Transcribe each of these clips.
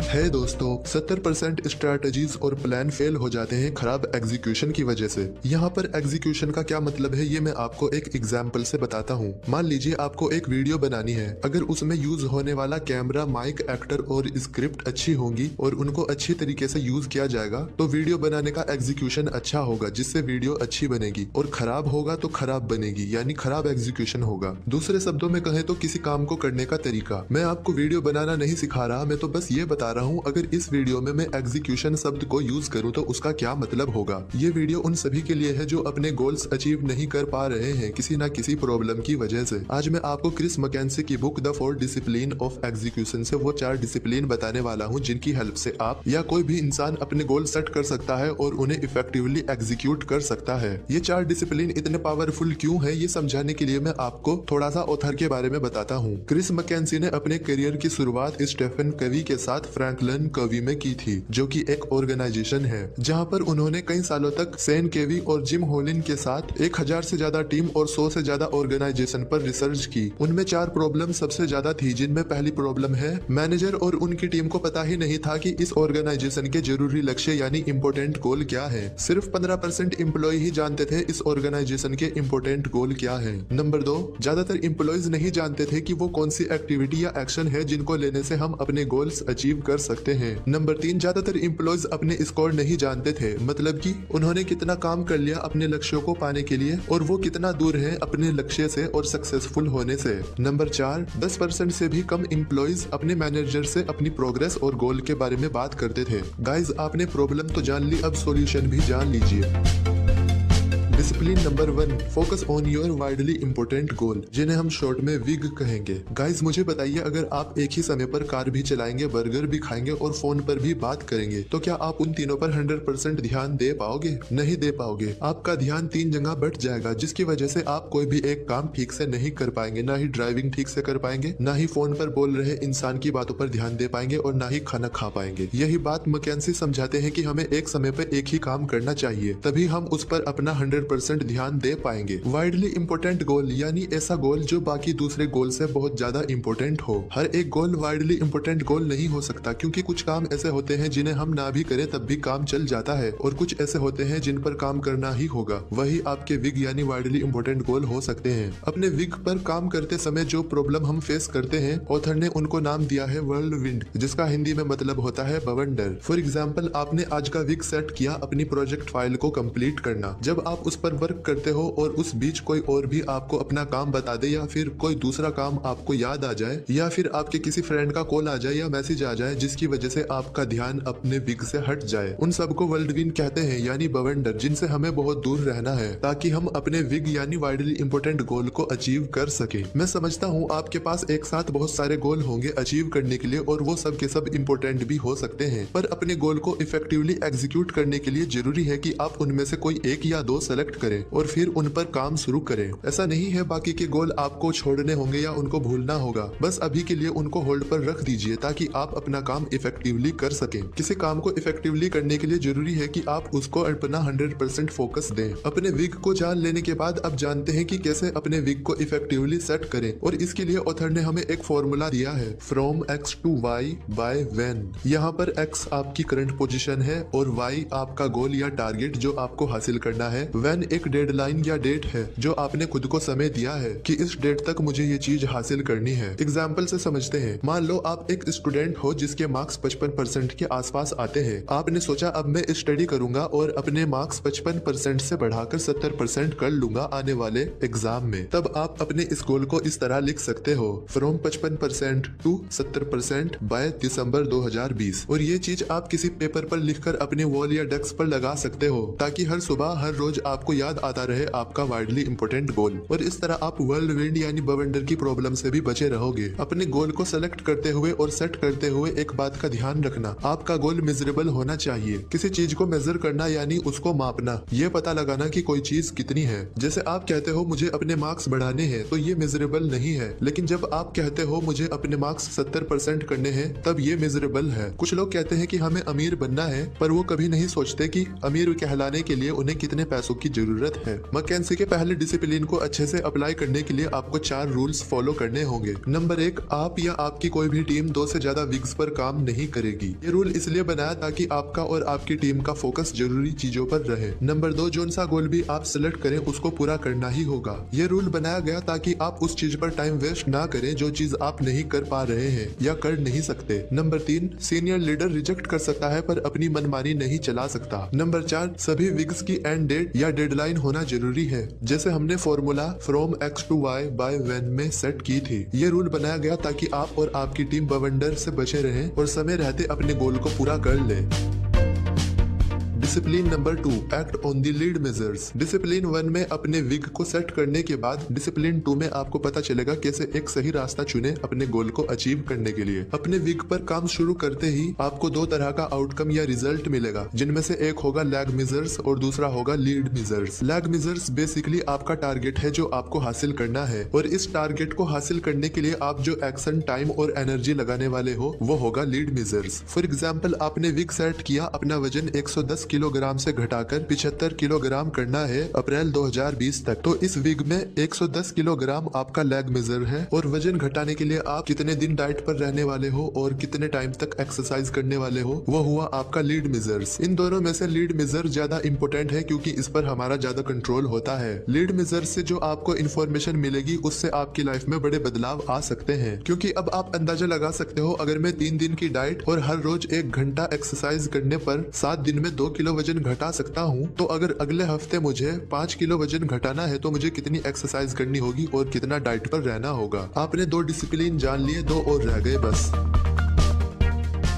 है दोस्तों, 70% स्ट्रैटेजीज और प्लान फेल हो जाते हैं खराब एग्जीक्यूशन की वजह से। यहाँ पर एग्जीक्यूशन का क्या मतलब है ये मैं आपको एक एग्जाम्पल से बताता हूँ। मान लीजिए आपको एक वीडियो बनानी है। अगर उसमें यूज होने वाला कैमरा, माइक, एक्टर और स्क्रिप्ट अच्छी होंगी और उनको अच्छी तरीके से यूज किया जाएगा तो वीडियो बनाने का एग्जीक्यूशन अच्छा होगा, जिससे वीडियो अच्छी बनेगी। और खराब होगा तो खराब बनेगी, यानी खराब एग्जीक्यूशन होगा। दूसरे शब्दों में कहें तो किसी काम को करने का तरीका। मैं आपको वीडियो बनाना नहीं सिखा रहा, मैं तो बस ये बता रहा हूँ अगर इस वीडियो में मैं एग्जीक्यूशन शब्द को यूज करूँ तो उसका क्या मतलब होगा। ये वीडियो उन सभी के लिए है जो अपने गोल्स अचीव नहीं कर पा रहे हैं किसी न किसी प्रॉब्लम की वजह से। आज मैं आपको क्रिस मैकेन्सी की book the 4 discipline of execution से वो 4 डिसिप्लिन बताने वाला हूँ जिनकी हेल्प से आप या कोई भी इंसान अपने गोल सेट कर सकता है और उन्हें इफेक्टिवली एग्जीक्यूट कर सकता है। ये 4 डिसिप्लिन इतने पावरफुल क्यों है ये समझाने के लिए मैं आपको थोड़ा सा ऑथर के बारे में बताता हूँ। क्रिस मैकेन्सी ने अपने करियर की शुरुआत स्टीफन कवी के साथ फ्रैंकलिन कवी में की थी, जो कि एक ऑर्गेनाइजेशन है जहां पर उन्होंने कई सालों तक सेन केवी और जिम होलिन के साथ 1000 से ज्यादा टीम और 100 से ज्यादा ऑर्गेनाइजेशन पर रिसर्च की। उनमें 4 प्रॉब्लम सबसे ज्यादा थी, जिनमें पहली प्रॉब्लम है मैनेजर और उनकी टीम को पता ही नहीं था कि इस ऑर्गेनाइजेशन के जरूरी लक्ष्य यानी इम्पोर्टेंट गोल क्या है। सिर्फ 15% एम्प्लॉय ही जानते थे इस ऑर्गेनाइजेशन के इम्पोर्टेंट गोल क्या है। नंबर 2, ज्यादातर एम्प्लॉयज नहीं जानते थे कि वो कौन सी एक्टिविटी या एक्शन है जिनको लेने से हम अपने गोल्स अचीव कर सकते हैं। नंबर 3, ज्यादातर एम्प्लॉयज अपने स्कोर नहीं जानते थे, मतलब कि उन्होंने कितना काम कर लिया अपने लक्ष्यों को पाने के लिए और वो कितना दूर है अपने लक्ष्य से और सक्सेसफुल होने से। नंबर 4, 10% से भी कम एम्प्लॉयज अपने मैनेजर से अपनी प्रोग्रेस और गोल के बारे में बात करते थे। गाइज, आपने प्रॉब्लम तो जान ली, अब सॉल्यूशन भी जान लीजिए। Discipline number 1, focus on your widely important goal, जिन्हें हम शॉर्ट में विग कहेंगे। गाइज, मुझे बताइए अगर आप एक ही समय पर कार भी चलाएंगे, बर्गर भी खाएंगे और फोन पर भी बात करेंगे तो क्या आप उन तीनों पर 100% ध्यान दे पाओगे? नहीं दे पाओगे। आपका ध्यान 3 जगह बट जाएगा, जिसकी वजह से आप कोई भी एक काम ठीक से नहीं कर पाएंगे। ना ही ड्राइविंग ठीक से कर पाएंगे, ना ही फोन पर बोल रहे इंसान की बातों पर ध्यान दे पाएंगे और ना ही खाना खा पाएंगे। यही बात मैकेन्सी समझाते हैं कि हमें एक समय पर एक ही काम करना चाहिए, तभी हम उस पर अपना 100% ध्यान दे पाएंगे। वाइडली इंपोर्टेंट गोल यानी ऐसा गोल जो बाकी दूसरे गोल से बहुत ज्यादा इंपोर्टेंट हो। हर एक गोल वाइडली इंपोर्टेंट गोल नहीं हो सकता, क्योंकि कुछ काम ऐसे होते हैं जिन्हें हम ना भी करें तब भी काम चल जाता है और कुछ ऐसे होते हैं जिन पर काम करना ही होगा। वही आपके विग यानी वाइडली इंपोर्टेंट गोल हो सकते हैं। अपने विग पर काम करते समय जो प्रॉब्लम हम फेस करते हैं, ऑथर ने उनको नाम दिया है व्हर्लविंड, जिसका हिंदी में मतलब होता है बवंडर। फॉर एग्जाम्पल, आपने आज का विग सेट किया अपनी प्रोजेक्ट फाइल को कंप्लीट करना। जब आप उस पर वर्क करते हो और उस बीच कोई और भी आपको अपना काम बता दे या फिर कोई दूसरा काम आपको याद आ जाए या फिर आपके किसी फ्रेंड का कॉल आ जाए या मैसेज आ जाए जिसकी वजह से आपका ध्यान अपने विग से हट जाए, उन सबको वर्ल्डविन कहते हैं यानी बवंडर, जिनसे हमें बहुत दूर रहना है ताकि हम अपने विग यानी वाइडली इंपोर्टेंट गोल को अचीव कर सके। मैं समझता हूँ आपके पास एक साथ बहुत सारे गोल होंगे अचीव करने के लिए और वो सब के सब इम्पोर्टेंट भी हो सकते हैं, पर अपने गोल को इफेक्टिवली एग्जीक्यूट करने के लिए जरूरी है कि आप उनमें से कोई 1 या 2 सेलेक्ट करें और फिर उन पर काम शुरू करें। ऐसा नहीं है बाकी के गोल आपको छोड़ने होंगे या उनको भूलना होगा, बस अभी के लिए उनको होल्ड पर रख दीजिए ताकि आप अपना काम इफेक्टिवली कर सकें। किसी काम को इफेक्टिवली करने के लिए जरूरी है कि आप उसको अपना 100% फोकस दें। अपने विग को जान लेने के बाद अब जानते हैं कि कैसे अपने विग को इफेक्टिवली सेट करें, और इसके लिए ऑथर ने हमें एक फॉर्मूला दिया है, from X to Y by when। यहाँ पर X आपकी करंट पोजीशन है और Y आपका गोल या टारगेट जो आपको हासिल करना है। when एक डेडलाइन या डेट है जो आपने खुद को समय दिया है कि इस डेट तक मुझे ये चीज हासिल करनी है। एग्जाम्पल से समझते हैं, मान लो आप एक स्टूडेंट हो जिसके मार्क्स 55% के आसपास आते हैं। आपने सोचा अब मैं स्टडी करूंगा और अपने मार्क्स 55% से बढ़ाकर 70% कर लूंगा आने वाले एग्जाम में। तब आप अपने इस गोल को इस तरह लिख सकते हो, फ्रॉम 55% to 70% बाय दिसंबर 2020। और ये चीज आप किसी पेपर पर लिखकर अपने वॉल या डेस्क पर लगा सकते हो ताकि हर सुबह हर रोज आपको याद आता रहे आपका वाइडली इंपोर्टेंट गोल, और इस तरह आप व्हर्लविंड यानी बवंडर की प्रॉब्लम से भी बचे रहोगे। अपने गोल को सेलेक्ट करते हुए और सेट करते हुए एक बात का ध्यान रखना, आपका गोल मेजरेबल होना चाहिए। किसी चीज को मेजर करना यानी उसको मापना, ये पता लगाना कि कोई चीज कितनी है। जैसे आप कहते हो मुझे अपने मार्क्स बढ़ाने हैं तो ये मेजरेबल नहीं है, लेकिन जब आप कहते हो मुझे अपने मार्क्स 70% करने हैं तब ये मेजरेबल है। कुछ लोग कहते हैं कि हमें अमीर बनना है, पर वो कभी नहीं सोचते कि अमीर कहलाने के लिए उन्हें कितने पैसों की की जरूरत है। मैकेंजी के पहले डिसिप्लिन को अच्छे से अप्लाई करने के लिए आपको 4 रूल्स फॉलो करने होंगे। नंबर 1, आप या आपकी कोई भी टीम 2 से ज्यादा विग्स पर काम नहीं करेगी। ये रूल इसलिए बनाया ताकि आपका और आपकी टीम का फोकस जरूरी चीजों पर रहे। नंबर 2, जोन सा गोल भी आप सिलेक्ट करें उसको पूरा करना ही होगा। ये रूल बनाया गया ताकि आप उस चीज पर टाइम वेस्ट ना करें जो चीज आप नहीं कर पा रहे हैं या कर नहीं सकते। नंबर 3, सीनियर लीडर रिजेक्ट कर सकता है पर अपनी मनमानी नहीं चला सकता। नंबर 4, सभी विग्स की एंड डेट या डेडलाइन होना जरूरी है, जैसे हमने formula from X to Y by when में सेट की थी। ये रूल बनाया गया ताकि आप और आपकी टीम बवंडर से बचे रहें और समय रहते अपने गोल को पूरा कर ले। Discipline number 2, act on the lead measures. Discipline 1 में अपने विग को सेट करने के बाद डिसिप्लिन 2 में आपको पता चलेगा कैसे एक सही रास्ता चुने अपने गोल को अचीव करने के लिए। अपने विग पर काम शुरू करते ही आपको 2 तरह का आउटकम या रिजल्ट मिलेगा, जिनमें से एक होगा लैग मेजर्स और दूसरा होगा lead measures. Lag measures basically आपका टारगेट है जो आपको हासिल करना है, और इस टारगेट को हासिल करने के लिए आप जो एक्शन, टाइम और एनर्जी लगाने वाले हो वो होगा लीड मेजर्स। फॉर एग्जाम्पल, आपने विग सेट किया, अपना वजन 110 किलोग्राम से घटाकर 75 किलोग्राम करना है अप्रैल 2020 तक। तो इस विग में 110 किलोग्राम आपका लैग मेजर है, और वजन घटाने के लिए आप कितने दिन डाइट पर रहने वाले हो और कितने टाइम तक एक्सरसाइज करने वाले हो वो हुआ आपका लीड मेजर्स। इन दोनों में से लीड मेजर ज्यादा इंपॉर्टेंट है क्योंकि इस पर हमारा ज्यादा कंट्रोल होता है। लीड मेजर से जो आपको इन्फॉर्मेशन मिलेगी उससे आपकी लाइफ में बड़े बदलाव आ सकते हैं, क्योंकि अब आप अंदाजा लगा सकते हो अगर मैं 3 दिन की डाइट और हर रोज 1 घंटा एक्सरसाइज करने पर 7 दिन में 2 किलो वजन घटा सकता हूँ, तो अगर अगले हफ्ते मुझे 5 किलो वजन घटाना है तो मुझे कितनी एक्सरसाइज करनी होगी और कितना डाइट पर रहना होगा। आपने 2 डिसिप्लिन जान लिए, 2 और रह गए बस।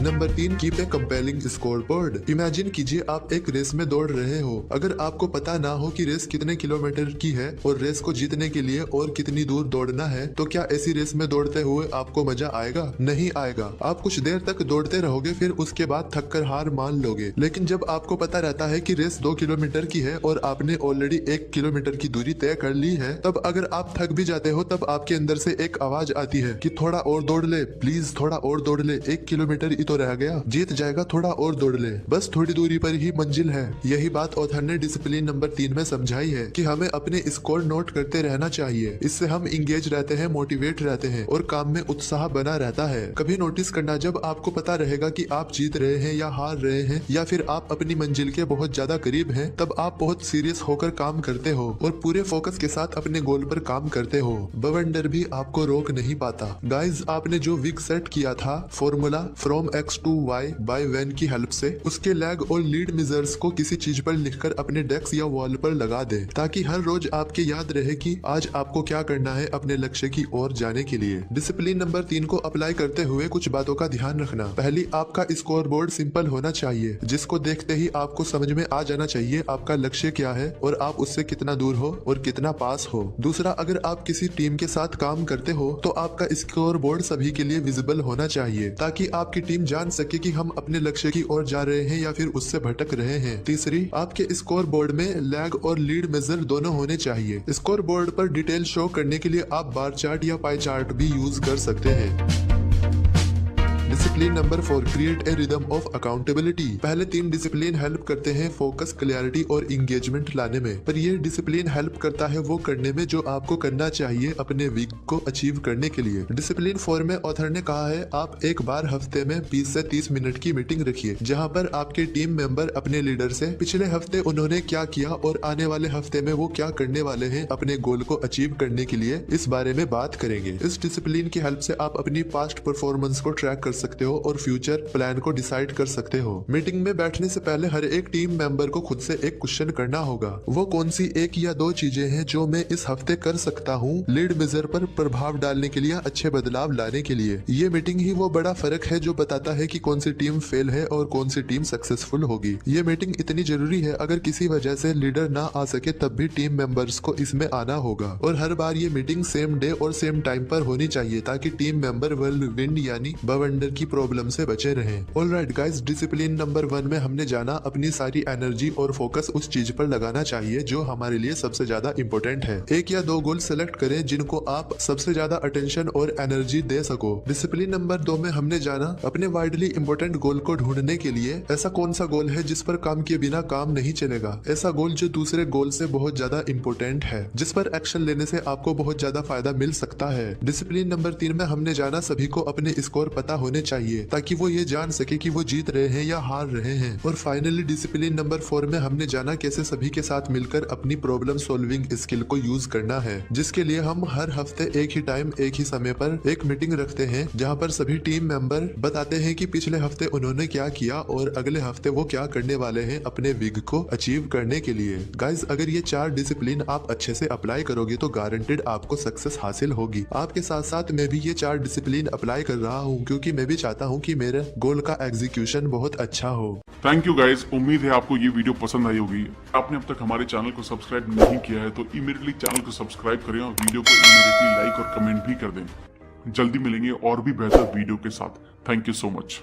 Number 3, keep a compelling score board. Imagine कीजिए आप एक रेस में दौड़ रहे हो। अगर आपको पता ना हो कि रेस कितने किलोमीटर की है और रेस को जीतने के लिए और कितनी दूर दौड़ना है, तो क्या ऐसी रेस में दौड़ते हुए आपको मजा आएगा? नहीं आएगा। आप कुछ देर तक दौड़ते रहोगे, फिर उसके बाद थक कर हार मान लोगे। लेकिन जब आपको पता रहता है कि रेस 2 किलोमीटर की है और आपने ऑलरेडी 1 किलोमीटर की दूरी तय कर ली है, तब अगर आप थक भी जाते हो तब आपके अंदर से एक आवाज आती है कि थोड़ा और दौड़ ले, प्लीज थोड़ा और दौड़ ले, 1 किलोमीटर तो रह गया, जीत जाएगा, थोड़ा और दौड़ ले, बस थोड़ी दूरी पर ही मंजिल है। यही बात ऑथर ने डिसिप्लिन नंबर 3 में समझाई है कि हमें अपने स्कोर नोट करते रहना चाहिए। इससे हम इंगेज रहते हैं, मोटिवेट रहते हैं और काम में उत्साह बना रहता है। कभी नोटिस करना, जब आपको पता रहेगा कि आप जीत रहे हैं या हार रहे हैं या फिर आप अपनी मंजिल के बहुत ज्यादा करीब हैं, तब आप बहुत सीरियस होकर काम करते हो और पूरे फोकस के साथ अपने गोल पर काम करते हो। बवंडर भी आपको रोक नहीं पाता। गाइज, आपने जो विग सेट किया था formula from X to Y by when की हेल्प से, उसके लैग और लीड मेजर्स को किसी चीज पर लिखकर अपने डेस्क या वॉल पर लगा दे, ताकि हर रोज आपके याद रहे कि आज आपको क्या करना है अपने लक्ष्य की ओर जाने के लिए। डिसिप्लिन नंबर 3 को अप्लाई करते हुए कुछ बातों का ध्यान रखना। पहली, आपका स्कोर बोर्ड सिंपल होना चाहिए, जिसको देखते ही आपको समझ में आ जाना चाहिए आपका लक्ष्य क्या है और आप उससे कितना दूर हो और कितना पास हो। दूसरा, अगर आप किसी टीम के साथ काम करते हो तो आपका स्कोर बोर्ड सभी के लिए विजिबल होना चाहिए, ताकि आपकी टीम जान सके कि हम अपने लक्ष्य की ओर जा रहे हैं या फिर उससे भटक रहे हैं। तीसरी, आपके स्कोर बोर्ड में लैग और लीड मेजर दोनों होने चाहिए। स्कोर बोर्ड पर डिटेल शो करने के लिए आप बार चार्ट या पाई चार्ट भी यूज कर सकते हैं। Discipline number 4, create a rhythm of accountability. पहले 3 डिसिप्लिन हेल्प करते हैं फोकस, क्लैरिटी और इंगेजमेंट लाने में, पर ये डिसिप्लिन हेल्प करता है वो करने में जो आपको करना चाहिए अपने वीक को अचीव करने के लिए। डिसिप्लिन 4 में ऑथर ने कहा है आप एक बार हफ्ते में 20 से 30 मिनट की मीटिंग रखिए, जहाँ पर आपके टीम मेंबर अपने लीडर से पिछले हफ्ते उन्होंने क्या किया और आने वाले हफ्ते में वो क्या करने वाले हैं अपने गोल को अचीव करने के लिए, इस बारे में बात करेंगे। इस डिसिप्लिन की हेल्प से आप अपनी पास्ट परफॉर्मेंस को ट्रैक कर सकते हो और फ्यूचर प्लान को डिसाइड कर सकते हो। मीटिंग में बैठने से पहले हर एक टीम मेंबर को खुद से एक क्वेश्चन करना होगा, वो कौन सी 1 या 2 चीजें हैं जो मैं इस हफ्ते कर सकता हूँ लीड मेजर पर प्रभाव डालने के लिए, अच्छे बदलाव लाने के लिए। ये मीटिंग ही वो बड़ा फर्क है जो बताता है कि कौन सी टीम फेल है और कौन सी टीम सक्सेसफुल होगी। ये मीटिंग इतनी जरूरी है, अगर किसी वजह से लीडर ना आ सके तब भी टीम मेंबर्स को इसमें आना होगा, और हर बार ये मीटिंग सेम डे और सेम टाइम पर होनी चाहिए ताकि टीम मेंबर विल विन यानी बवंडर की प्रॉब्लम से बचे रहें। ऑलराइट गाइस, डिसिप्लिन नंबर 1 में हमने जाना अपनी सारी एनर्जी और फोकस उस चीज पर लगाना चाहिए जो हमारे लिए सबसे ज्यादा इम्पोर्टेंट है। 1 या 2 गोल सेलेक्ट करें जिनको आप सबसे ज्यादा अटेंशन और एनर्जी दे सको। डिसिप्लिन नंबर 2 में हमने जाना अपने वाइडली इम्पोर्टेंट गोल को ढूंढने के लिए ऐसा कौन सा गोल है जिस पर काम किए बिना काम नहीं चलेगा, ऐसा गोल जो दूसरे गोल से बहुत ज्यादा इम्पोर्टेंट है, जिस पर एक्शन लेने से आपको बहुत ज्यादा फायदा मिल सकता है। डिसिप्लिन नंबर 3 में हमने जाना सभी को अपने स्कोर पता होने चाहिए ताकि वो ये जान सके कि वो जीत रहे हैं या हार रहे हैं। और फाइनली डिसिप्लिन नंबर 4 में हमने जाना कैसे सभी के साथ मिलकर अपनी प्रॉब्लम सॉल्विंग स्किल को यूज करना है, जिसके लिए हम हर हफ्ते एक ही टाइम एक ही समय पर एक मीटिंग रखते हैं जहाँ पर सभी टीम मेंबर बताते हैं कि पिछले हफ्ते उन्होंने क्या किया और अगले हफ्ते वो क्या करने वाले हैं अपने विग को अचीव करने के लिए। गाइज, अगर ये 4 डिसिप्लिन आप अच्छे से अप्लाई करोगे तो गारंटेड आपको सक्सेस हासिल होगी। आपके साथ साथ मैं भी ये 4 डिसिप्लिन अप्लाई कर रहा हूँ क्योंकि मैं भी चाहता हूँ कि मेरे गोल का एग्जीक्यूशन बहुत अच्छा हो। थैंक यू गाइज, उम्मीद है आपको ये वीडियो पसंद आई होगी। आपने अब तक हमारे चैनल को सब्सक्राइब नहीं किया है तो इमीडिएटली चैनल को सब्सक्राइब करें और वीडियो को इमीडिएटली लाइक और कमेंट भी कर दें। जल्दी मिलेंगे और भी बेहतर वीडियो के साथ। Thank you so much.